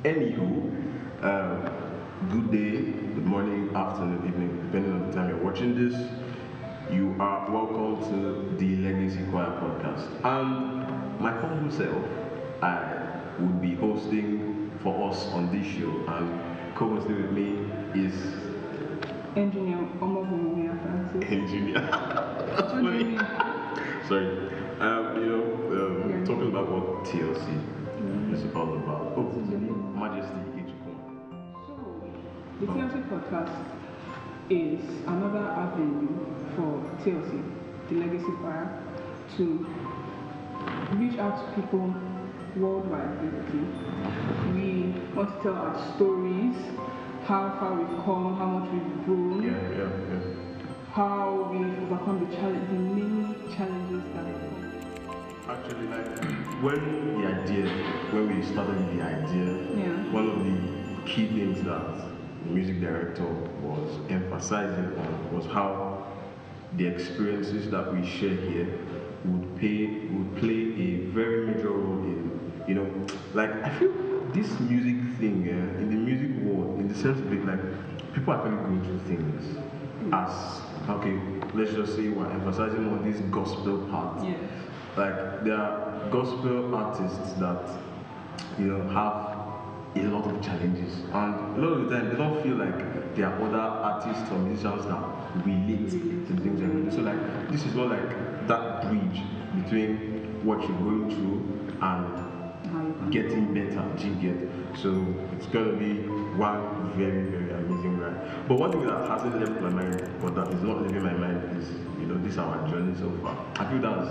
Anywho, good day, good morning, afternoon, evening, depending on the time you're watching this. You are welcome to the Legacy Choir podcast. And my humble self, I would be hosting for us on this show, and co-hosting with me is Engineer Omobumia Francis. Engineer. That's funny. Sorry. Talking about what TLC is all about. Oh, Majesty Ichukwu. So, the TLC podcast is another avenue for TLC, the Legacy Choir, to reach out to people worldwide, basically. We want to tell our stories, how far we've come, how much we've grown, how we've overcome the many challenges that we've come. Actually, when we started with the idea, one of the key things that the music director was emphasizing on was how the experiences that we share here would play a very major role in, I feel this music thing, in the music world, in the sense of it, people are actually going through things let's just say we're emphasizing on this gospel part. Yes. There are gospel artists that, have a lot of challenges, and a lot of the time they don't feel like there are other artists or musicians that relate to the things they're going through. So this is not like that bridge between what you're going through and getting better, do you get? So it's gonna be one very, very amazing ride. But one thing that hasn't left my mind, but that is not leaving my mind, is this is our journey so far. I feel that's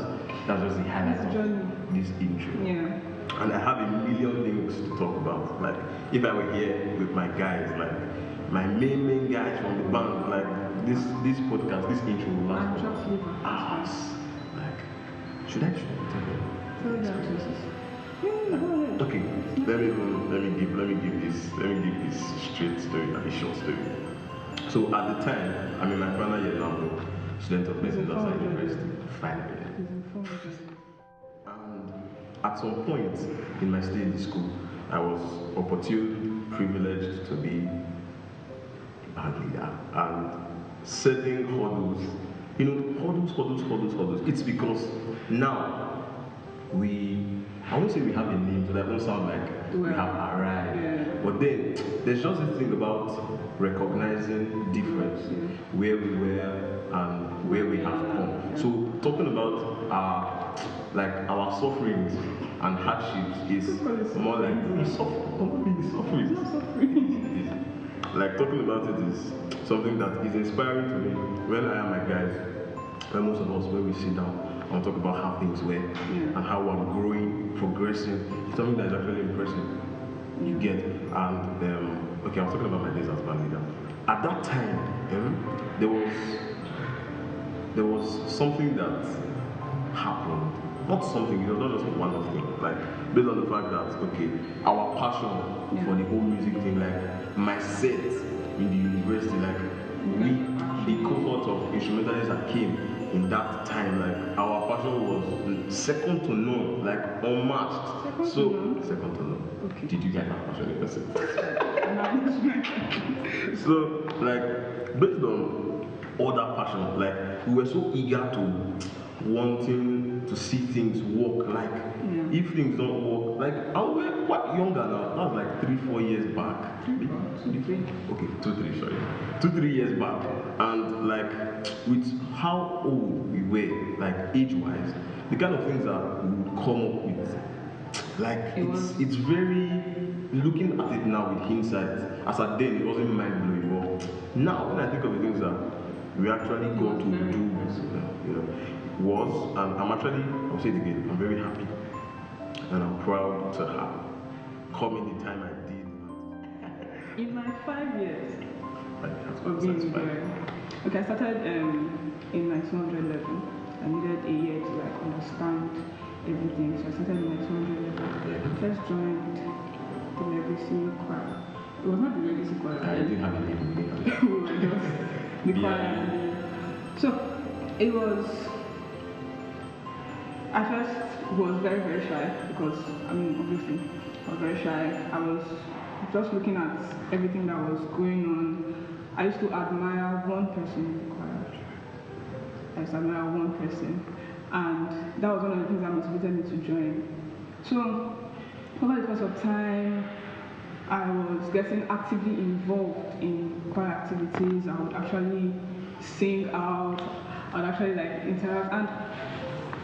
just the highlight of this intro. Yeah. And I have a million things to talk about. If I were here with my guys, my main guys from the band, this podcast, this intro will last for hours. Should I tell you? Okay, let me give this straight story, a short story. So at the time, I'm in my final year now, student of medicine outside university, final year. And at some point in my stay in the school, I was privileged to be a band leader, and setting hurdles, hurdles. It's because now I won't say we have a name, so that won't sound like we have arrived. Yeah. But then there's just this thing about recognizing difference, where we were and where we have come. So talking about our sufferings and hardships is more like suffering. Talking about it is something that is inspiring to me. When I am my guys, when most of us, when we sit down and talk about how things were and how we're growing, progressing, it's something that is actually impressive. You get, and I was talking about my days as band leader. At that time, there was something that happened. Not something, it was not just a one-off thing. Based on the fact that our passion for the whole music thing, my set in the university, the cohort of instrumentalists that came in that time, our passion was second to none, unmatched. Second to none. Okay. Did you get that passion in person? So, based on all that passion, we were so eager to wanting to see things work. If things don't work, and we're quite younger now. That was 3-4 years back. 2-3 years back. And with how old we were, age-wise, the kind of things that we would come up with, it's very, looking at it now with hindsight, as at then it wasn't mind-blowing. But now when I think of the things that we actually got to do, and I'll say it again, I'm very happy and I'm proud to have come in the time I did. In my 5 years of being there, I started in my 200 level. I needed a year to understand everything, so I started in my 200 level. First joined the Legacy Choir. It was not the Legacy Choir. I didn't have a name. We were just the choir. So it was. At first, was very, very shy because, obviously, I was very shy. I was just looking at everything that was going on, I used to admire one person in the choir. I used to admire one person, and that was one of the things that motivated me to join. So, over the course of time, I was getting actively involved in choir activities. I would actually sing out, I would actually like interact. And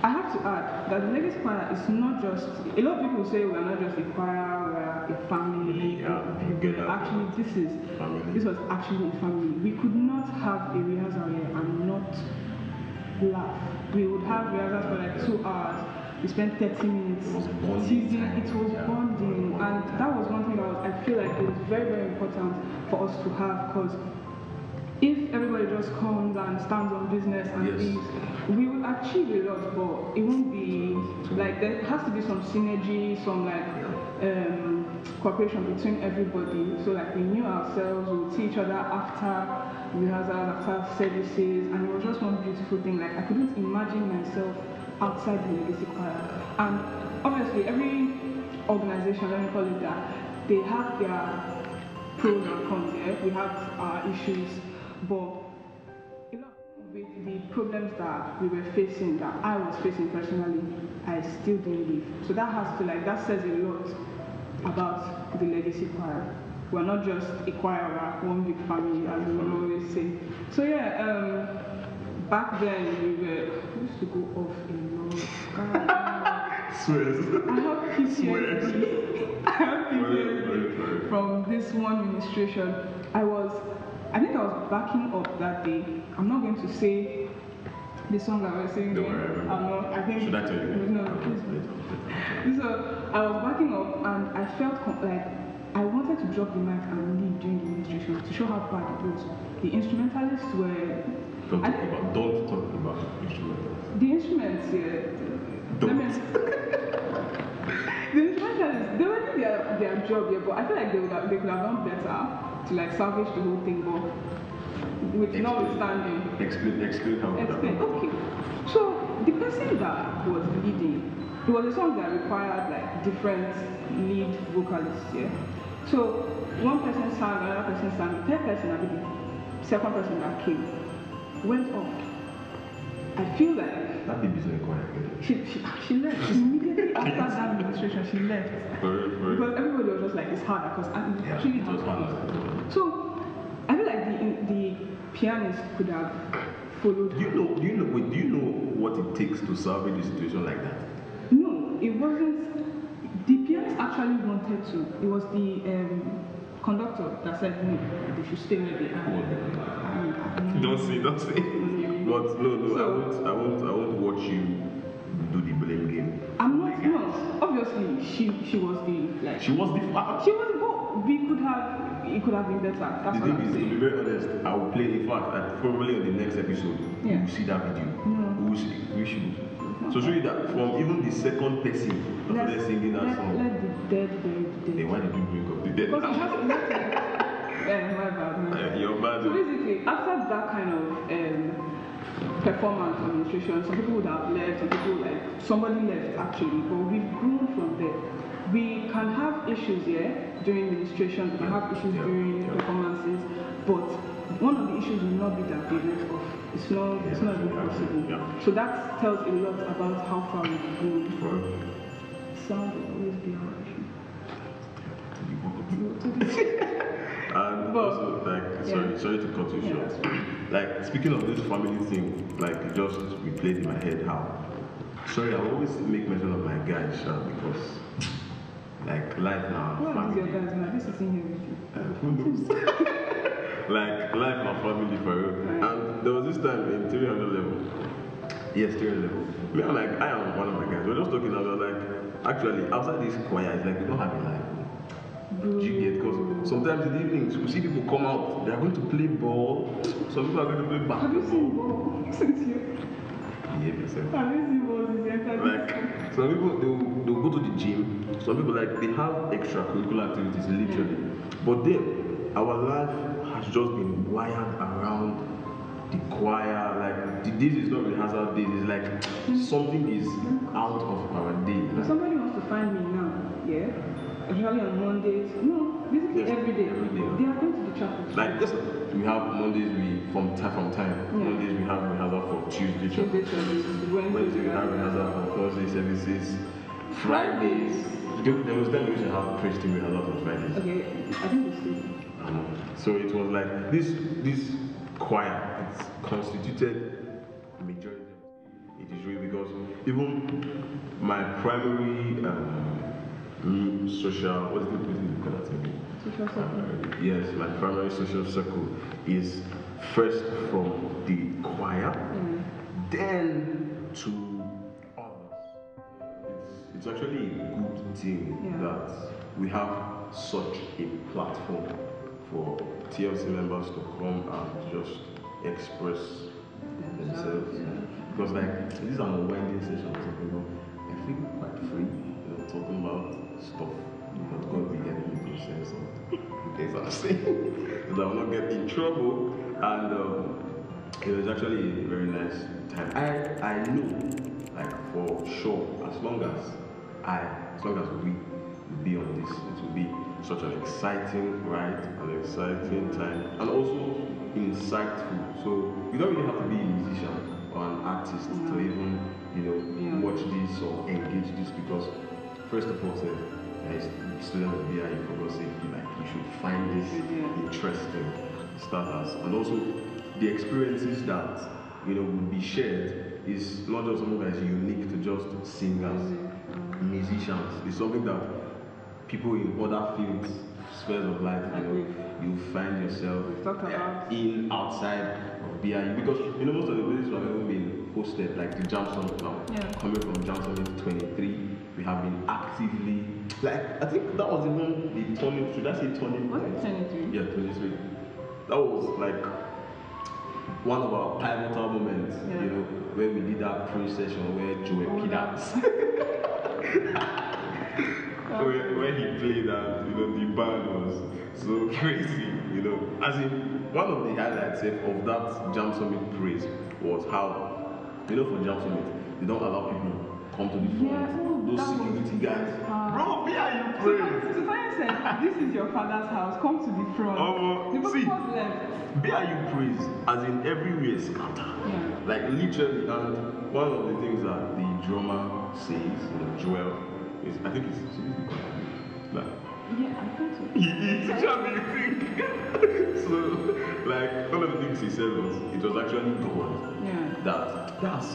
I have to add that the legacy choir is not just, a lot of people say we're not just a choir, we're a family. Actually, this was actually a family. We could not have a rehearsal here and not laugh. We would have rehearsals for like 2 hours. We spent 30 minutes teasing. It was bonding, and that was one thing that I feel like it was very, very important for us to have, because if everybody just comes and stands on business and leaves, we will achieve a lot, but it won't be like, there has to be some synergy, some like cooperation between everybody. So like we knew ourselves, we would see each other after rehearsals, after services, and it was just one beautiful thing. Like I couldn't imagine myself outside the legacy choir. And obviously every organization, let me call it that, they have their pros and cons. We have our issues, but you know, with the problems that we were facing, that I was facing personally, I still didn't leave. So that has to that says a lot about the legacy choir. We're not just a choir, we're one big family, as we will always say. So yeah, back then we used to go off a lot. Swears. I have PTSD. I have PTSD from this one administration. I think I was backing up that day. I'm not going to say the song I was singing. I'm not. I think. Should I tell you? No, please. So I was backing up, and I felt like I wanted to drop the mic and leave during the administration to show how bad it was. The instrumentalists were. Don't talk about instrumentalists. The instruments, yeah. The instrumentalists, they were doing their job, yeah, but I feel like they could have done better to salvage the whole thing, but with notwithstanding. Explain how. Okay. So the person that was leading, it was a song that required different lead vocalists, yeah. So one person sang, another person sang, the third person, the second person that came, went off. I feel like that baby's not quiet. She left immediately after that administration. She left because everybody was just like, it's harder because it was hard. So I feel like the pianist could have followed. Do you know what it takes to salvage a situation like that? No, it wasn't. The pianist actually wanted to. It was the conductor that said no, they should stay where they are. Don't say. But no, so, I won't watch you do the blame game. I'm not. No, obviously she was the She was the. But it could have been better. That's the thing is, to be very honest, I will play. In fact, probably on the next episode, you will see that video. We should. So show you that from even the second person after singing that song. Let the dead bury the dead. Hey, why did you bring up the dead? My bad. You're bad. So basically, after that kind of performance administration, some people would have left, somebody left actually, but we've grown from there. We can have issues during administration, we can have issues during performances, but one of the issues will not be that they went off. It's not even possible. Yeah. So that tells a lot about how far we've grown. Sound will always be our issue. And also, sorry to cut you short. Speaking of this family thing, it just replayed in my head how. Sorry, I always make mention of my guys because, life now. What is your guys now? This is in here with you. Who knows? Life now, family for real. Right. And there was this time in 300 level. Yes, 300 level. I am one of my guys. We're just talking about actually outside this choir, it's we don't have a life. Do you get? Because sometimes in the evenings we see people come out, they are going to play ball, some people are going to play basketball. Have you seen ball since you? Behave yourself. Have you seen ball since you? Some people they'll go to the gym, some people they have extracurricular activities literally. But then our life has just been wired around the choir, this is not rehearsal days, it's something is out of our day. If somebody wants to find me now, yeah? usually on Mondays. No, basically Yes, every day. every day. They are going to the chapel. Like this, we have Mondays. From time. Yeah. Mondays we have rehearsal for Tuesday church. Tuesday service, Wednesday we have rehearsal for Thursday services. Fridays. There was then we used to have praise team rehearsal on Fridays. Okay, I think it's still. So it was like this choir. It's constituted majority. It is really because even my primary social, what's the call that thing? Social circle. Yes, my primary social circle is first from the choir, then to others. It's actually a good thing that we have such a platform for TLC members to come and just express themselves. Because like this is an unwinding session, I feel quite free, talking about stuff that God will get me to say something. Okay, so I'm saying that I will not get in trouble, and it was actually a very nice time. I know, like for sure, as long as we will be on this, it will be such an exciting ride, an exciting time, and also insightful. So you don't really have to be a musician or an artist to even watch this or engage this, because first of all, as student of BI, for God's sake, you should find this interesting starters, and also the experiences that would be shared is not just something that is unique to just singers, musicians. It's something that people in other fields, spheres of life, you find yourself in outside of BIU, because most of the places who have even been hosted, like the Jam Summit now, coming from Jam Summit 23, we have been actively, like I think that was even the turning. Should I say turning? Was it 23? Yeah, 23. That was like one of our pivotal moments, where we did that pre-session where Joey Peters. When he played that, the band was so crazy, As in, one of the highlights of that Jam Summit praise was how, for Jam Summit, they don't allow people come to the front. Those security guys. Bro, where are you praise? So Tanya said, this is your father's house, come to the front. The See, people left. where are you praise? As in everywhere scatter. Like literally, and one of the things that the drummer says, Joel, is, I think it's like, yeah, I think so. He teaches me think. So, like, one of the things he said was, it was actually God. That's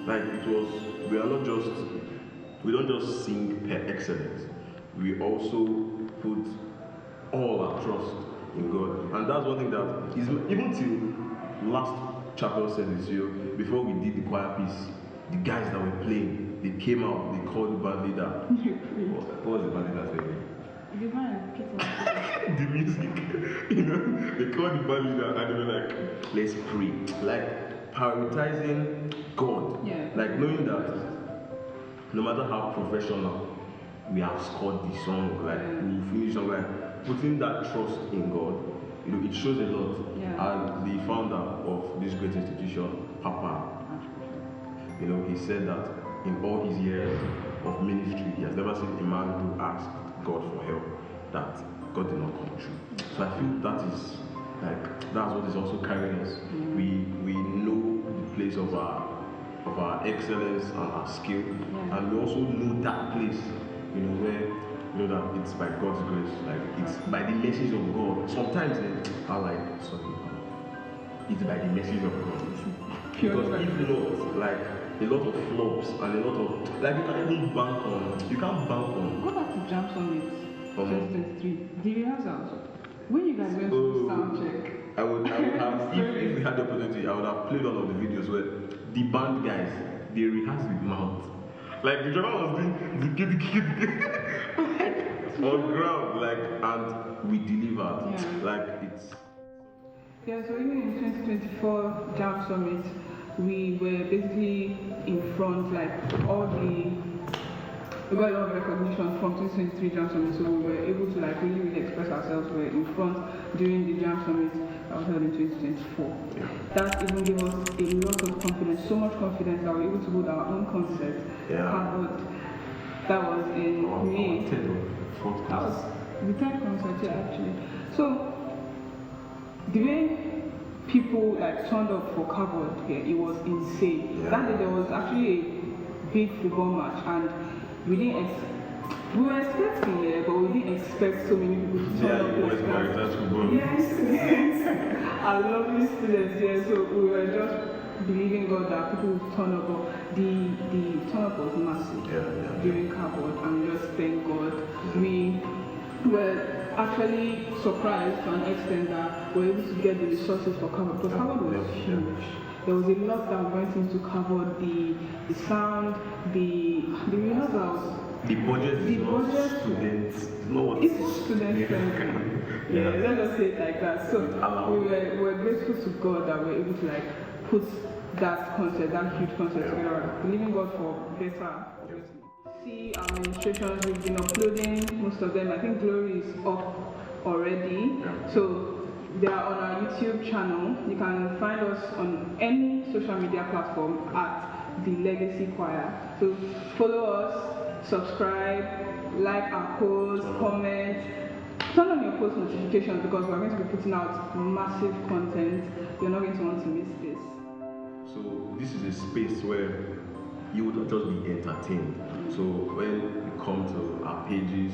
like, it was, we don't just sing per excellence. We also put all our trust in God. And that's one thing that is, even till last chapel service, before we did the choir piece, the guys that were playing, they came out, they called the band leader. What was the band leader saying? The music, they called the band leader and they were like, let's pray. Like prioritizing God. Like knowing that no matter how professional we have scored the song, like we finish song, like putting that trust in God, it shows a lot. And the founder of this great institution, Papa, he said that in all his years of ministry, he has never seen a man who asked God for help that God did not come true. So I feel that's what is also carrying us. We know the place of our excellence and our skill, and we also know that place, where that it's by God's grace, like it's by the message of God. Sometimes it's by the message of God. Because if not, like a lot of flops and a lot of, like you can't even bank on. Go back to Jam Summit 2023. The rehearsals. When you guys went to sound check. I would have, if we had the opportunity, I would have played one of the videos where the band guys, they rehearsed with mouth. Like the drummer was doing the on ground, like, and we delivered. Like it's. Yeah, so even in 2024 Jam Summit, we were basically in front, like we got a lot of recognition from 2023 Jam Summit, so we were able to like really express ourselves. We were in front during the Jam Summit that was held in 2024. That even gave us a lot of confidence, so much confidence that we were able to hold our own concert. Harvard. That was in May. fourth That was class. the third concert, yeah, actually. So the way people like turned up for Carbon here, it was insane. Yeah. That day there was actually a big football match, and we didn't. We were expecting it, but we didn't expect so many people to turn Yeah, up you like always that. that's football. Yes, our lovely students here. So we were just believing God that people would turn up. But the turn up was massive Yeah. during Carbon, and we just thank God. Yeah. We were actually surprised to an extent that we were able to get the resources for Carbon, because Carbon was Yeah. huge. There was a lot that went into Carbon, the sound, the rehearsals. The budget The is not budget- students. It's not what It's student friendly. Yeah, let us say it like that. So we were grateful to God that we were able to like put that concert, that huge concert together, believing God for better. See our administrations, we've been uploading most of them. I think Glory is up already. Yeah. So they are on our YouTube channel. You can find us on any social media platform at The Legacy Choir. So follow us, subscribe, like our posts, comment, turn on your post notifications, because we're going to be putting out massive content. You're not going to want to miss this. So this is a space where you would not just be entertained. So when you come to our pages,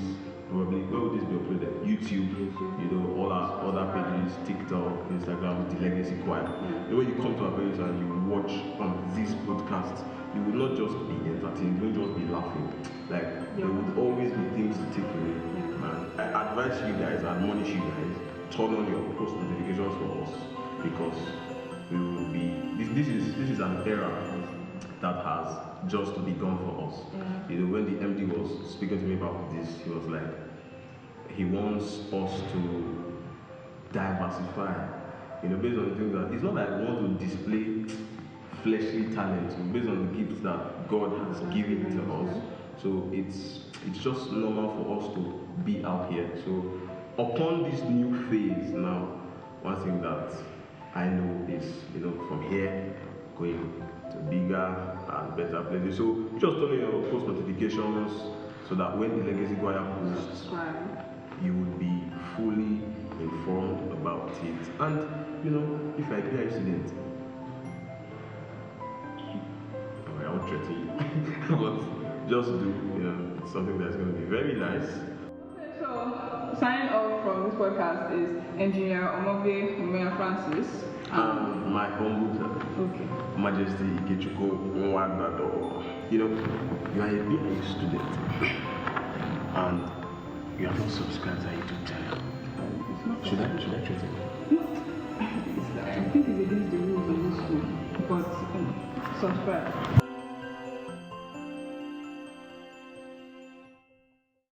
probably where would this be uploaded? YouTube, you know, all our other pages, TikTok, Instagram, The Legacy Choir. When you come to our pages and you watch this podcast, you will not just be entertained, you won't just be laughing. Like there would always be things to take away. And I advise you guys, I admonish you guys, turn on your post notifications for us, because we will be this is an era that has just begun for us. You know, when the MD was speaking to me about this, he was like, he wants us to diversify. You know, based on the things that it's not like we want to display fleshly talent, based on the gifts that God has given to us. So it's just normal for us to be out here. So upon this new phase now, one thing that I know is, you know, from here going to bigger and better places. So just turn on your post notifications so that when the Legacy Choir posts, Subscribe. you would be fully informed about it. And you know, if I be a student, I won't threaten you, but just do, you know, it's something that's going to be very nice. So, signing off from this podcast is Engineer Omove Umeya Francis. My humble self, Okay. Majesty Ikechukwu Nwadado. You know, you are a BA student and you have not subscribed to our YouTube channel. Should I threaten you? I think it's against the rules of this school, but subscribe.